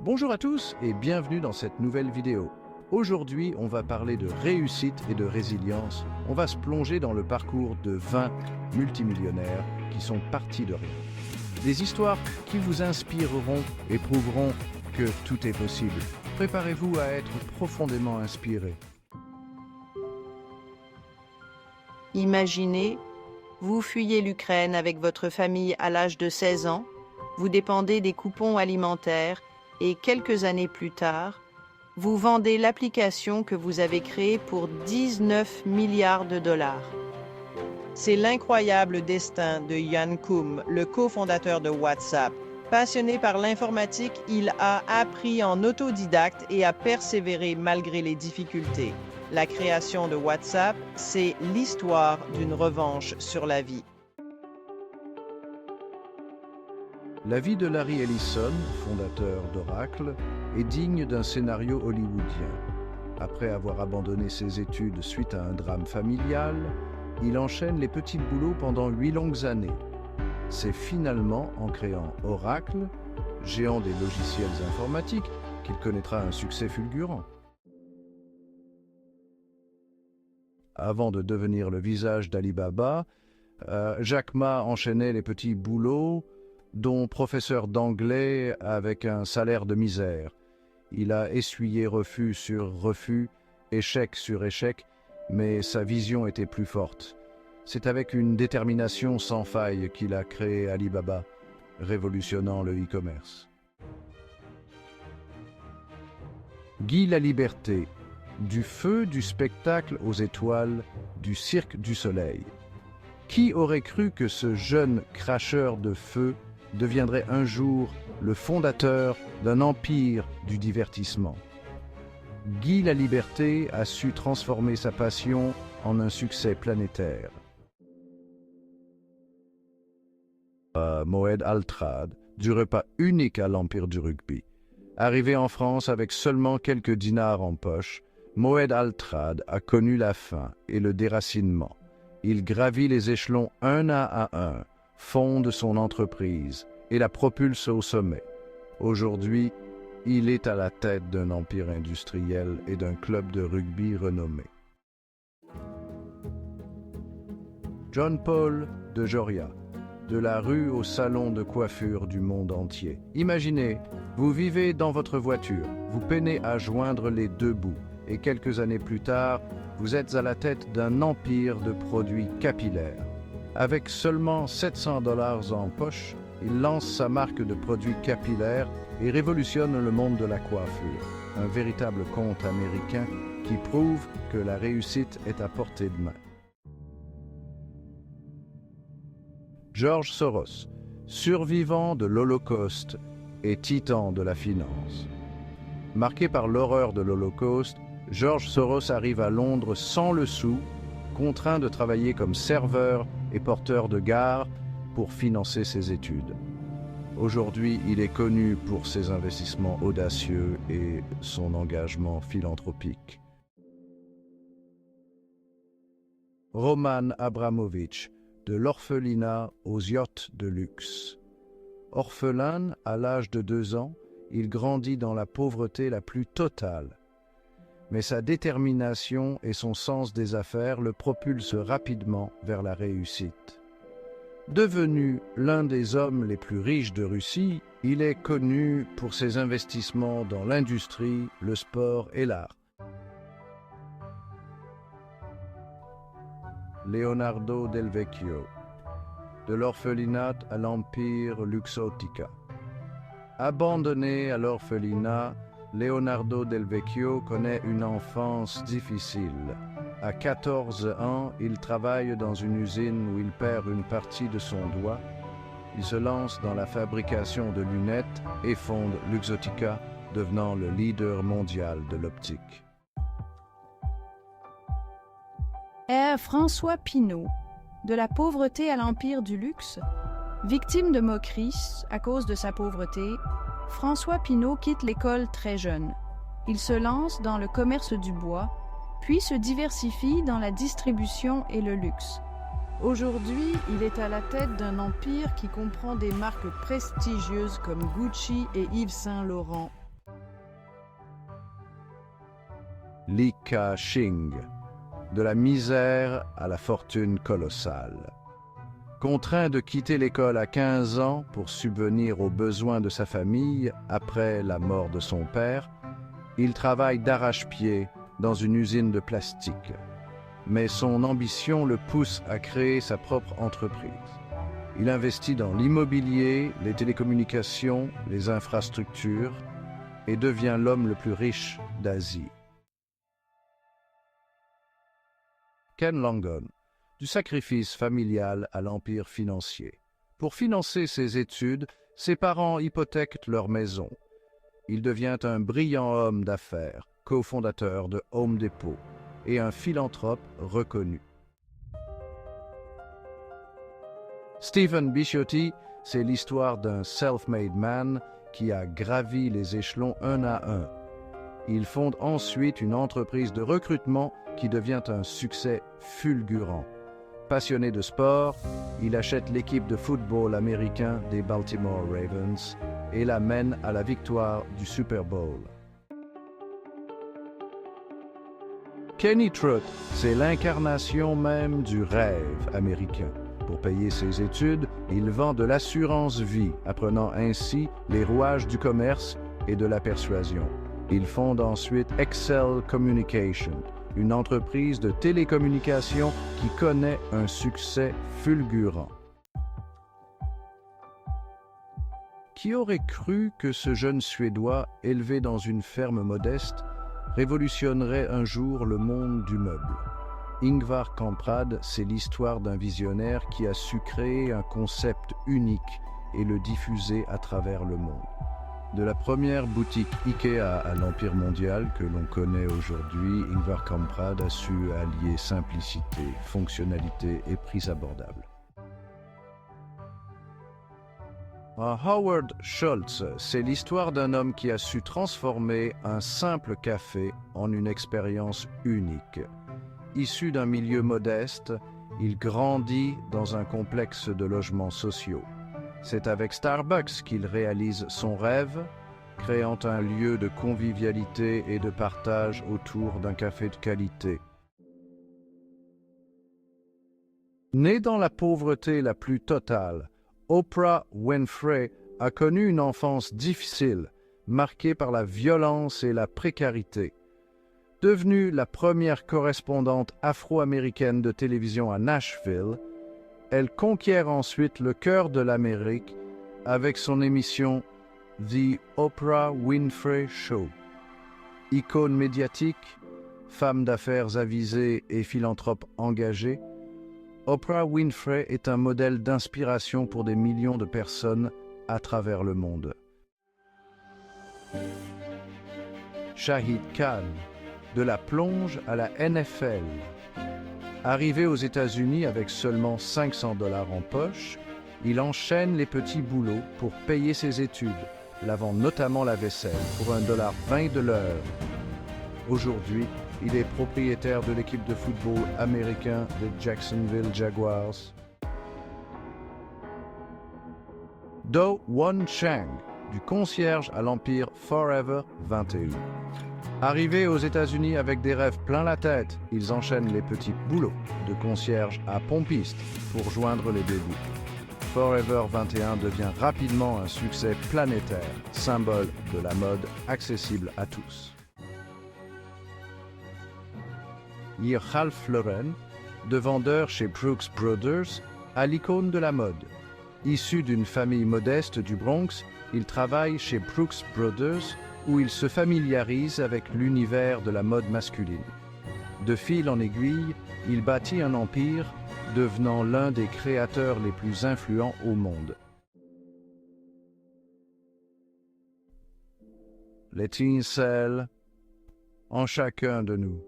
Bonjour à tous et bienvenue dans cette nouvelle vidéo. Aujourd'hui, on va parler de réussite et de résilience. On va se plonger dans le parcours de 20 multimillionnaires qui sont partis de rien. Des histoires qui vous inspireront et prouveront que tout est possible. Préparez-vous à être profondément inspiré. Imaginez, vous fuyez l'Ukraine avec votre famille à l'âge de 16 ans, vous dépendez des coupons alimentaires et quelques années plus tard, vous vendez l'application que vous avez créée pour 19 milliards de dollars. C'est l'incroyable destin de Jan Koum, le cofondateur de WhatsApp. Passionné par l'informatique, il a appris en autodidacte et a persévéré malgré les difficultés. La création de WhatsApp, c'est l'histoire d'une revanche sur la vie. La vie de Larry Ellison, fondateur d'Oracle, est digne d'un scénario hollywoodien. Après avoir abandonné ses études suite à un drame familial, il enchaîne les petits boulots pendant 8 longues années. C'est finalement en créant Oracle, géant des logiciels informatiques, qu'il connaîtra un succès fulgurant. Avant de devenir le visage d'Alibaba, Jack Ma enchaînait les petits boulots, dont professeur d'anglais avec un salaire de misère. Il a essuyé refus sur refus, échec sur échec, mais sa vision était plus forte. C'est avec une détermination sans faille qu'il a créé Alibaba, révolutionnant le e-commerce. Guy Laliberté, du feu du spectacle aux étoiles, du cirque du soleil. Qui aurait cru que ce jeune cracheur de feu deviendrait un jour le fondateur d'un empire du divertissement? Guy Laliberté a su transformer sa passion en un succès planétaire. Moed Altrad, du repas unique à l'empire du rugby. Arrivé en France avec seulement quelques dinars en poche, Moed Altrad a connu la faim et le déracinement. Il gravit les échelons un à un, fonde son entreprise et la propulse au sommet. Aujourd'hui, il est à la tête d'un empire industriel et d'un club de rugby renommé. John Paul de Joria, de la rue au salon de coiffure du monde entier. Imaginez, vous vivez dans votre voiture, vous peinez à joindre les deux bouts, et quelques années plus tard, vous êtes à la tête d'un empire de produits capillaires. Avec seulement 700 $ en poche, il lance sa marque de produits capillaires et révolutionne le monde de la coiffure. Un véritable conte américain qui prouve que la réussite est à portée de main. George Soros, survivant de l'Holocauste et titan de la finance. Marqué par l'horreur de l'Holocauste, George Soros arrive à Londres sans le sou, contraint de travailler comme serveur et porteur de gare pour financer ses études. Aujourd'hui, il est connu pour ses investissements audacieux et son engagement philanthropique. Roman Abramovich, de l'orphelinat aux yachts de luxe. Orphelin à l'âge de 2 ans, il grandit dans la pauvreté la plus totale. Mais sa détermination et son sens des affaires le propulsent rapidement vers la réussite. Devenu l'un des hommes les plus riches de Russie, il est connu pour ses investissements dans l'industrie, le sport et l'art. Leonardo Del Vecchio, de l'orphelinat à l'empire Luxottica. Abandonné à l'orphelinat, Leonardo Del Vecchio connaît une enfance difficile. À 14 ans, il travaille dans une usine où il perd une partie de son doigt. Il se lance dans la fabrication de lunettes et fonde Luxottica, devenant le leader mondial de l'optique. François Pinault, de la pauvreté à l'empire du luxe. Victime de moqueries à cause de sa pauvreté, François Pinault quitte l'école très jeune. Il se lance dans le commerce du bois, puis se diversifie dans la distribution et le luxe. Aujourd'hui, il est à la tête d'un empire qui comprend des marques prestigieuses comme Gucci et Yves Saint Laurent, Li Ka-shing, de la misère à la fortune colossale. Contraint de quitter l'école à 15 ans pour subvenir aux besoins de sa famille après la mort de son père, il travaille d'arrache-pied dans une usine de plastique. Mais son ambition le pousse à créer sa propre entreprise. Il investit dans l'immobilier, les télécommunications, les infrastructures et devient l'homme le plus riche d'Asie. Ken Langon, du sacrifice familial à l'empire financier. Pour financer ses études, ses parents hypothèquent leur maison. Il devient un brillant homme d'affaires, cofondateur de Home Depot et un philanthrope reconnu. Stephen Bisciotti, c'est l'histoire d'un self-made man qui a gravi les échelons un à un. Il fonde ensuite une entreprise de recrutement qui devient un succès fulgurant. Passionné de sport, il achète l'équipe de football américain des Baltimore Ravens et la mène à la victoire du Super Bowl. Kenny Trutt, c'est l'incarnation même du rêve américain. Pour payer ses études, il vend de l'assurance vie, apprenant ainsi les rouages du commerce et de la persuasion. Il fonde ensuite Excel Communication, une entreprise de télécommunications qui connaît un succès fulgurant. Qui aurait cru que ce jeune Suédois, élevé dans une ferme modeste, révolutionnerait un jour le monde du meuble? Ingvar Kamprad, c'est l'histoire d'un visionnaire qui a su créer un concept unique et le diffuser à travers le monde. De la première boutique IKEA à l'Empire mondial que l'on connaît aujourd'hui, Ingvar Kamprad a su allier simplicité, fonctionnalité et prix abordables. Howard Schultz, c'est l'histoire d'un homme qui a su transformer un simple café en une expérience unique. Issu d'un milieu modeste, il grandit dans un complexe de logements sociaux. C'est avec Starbucks qu'il réalise son rêve, créant un lieu de convivialité et de partage autour d'un café de qualité. Né dans la pauvreté la plus totale, Oprah Winfrey a connu une enfance difficile, marquée par la violence et la précarité. Devenue la première correspondante afro-américaine de télévision à Nashville, elle conquiert ensuite le cœur de l'Amérique avec son émission The Oprah Winfrey Show. Icône médiatique, femme d'affaires avisée et philanthrope engagée, Oprah Winfrey est un modèle d'inspiration pour des millions de personnes à travers le monde. Shahid Khan, de la plonge à la NFL. Arrivé aux États-Unis avec seulement $500 en poche, il enchaîne les petits boulots pour payer ses études, lavant notamment la vaisselle pour $1,20 de l'heure. Aujourd'hui, il est propriétaire de l'équipe de football américain des Jacksonville Jaguars. Do Won Chang, du concierge à l'Empire Forever 21. Arrivés aux États-Unis avec des rêves plein la tête, ils enchaînent les petits boulots de concierge à pompiste pour joindre les deux bouts. Forever 21 devient rapidement un succès planétaire, symbole de la mode accessible à tous. Ralph Lauren, de vendeur chez Brooks Brothers, à l'icône de la mode. Issu d'une famille modeste du Bronx, il travaille chez Brooks Brothers où il se familiarise avec l'univers de la mode masculine. De fil en aiguille, il bâtit un empire, devenant l'un des créateurs les plus influents au monde. L'étincelle en chacun de nous.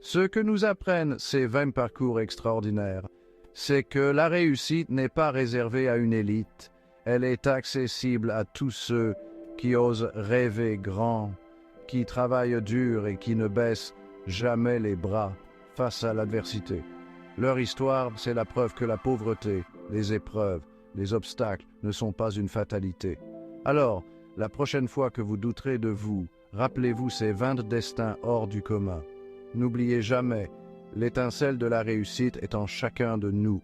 Ce que nous apprennent ces 20 parcours extraordinaires, c'est que la réussite n'est pas réservée à une élite, elle est accessible à tous ceux qui osent rêver grand, qui travaillent dur et qui ne baissent jamais les bras face à l'adversité. Leur histoire, c'est la preuve que la pauvreté, les épreuves, les obstacles ne sont pas une fatalité. Alors, la prochaine fois que vous douterez de vous, Rappelez-vous ces 20 destins hors du commun. N'oubliez jamais, l'étincelle de la réussite est en chacun de nous.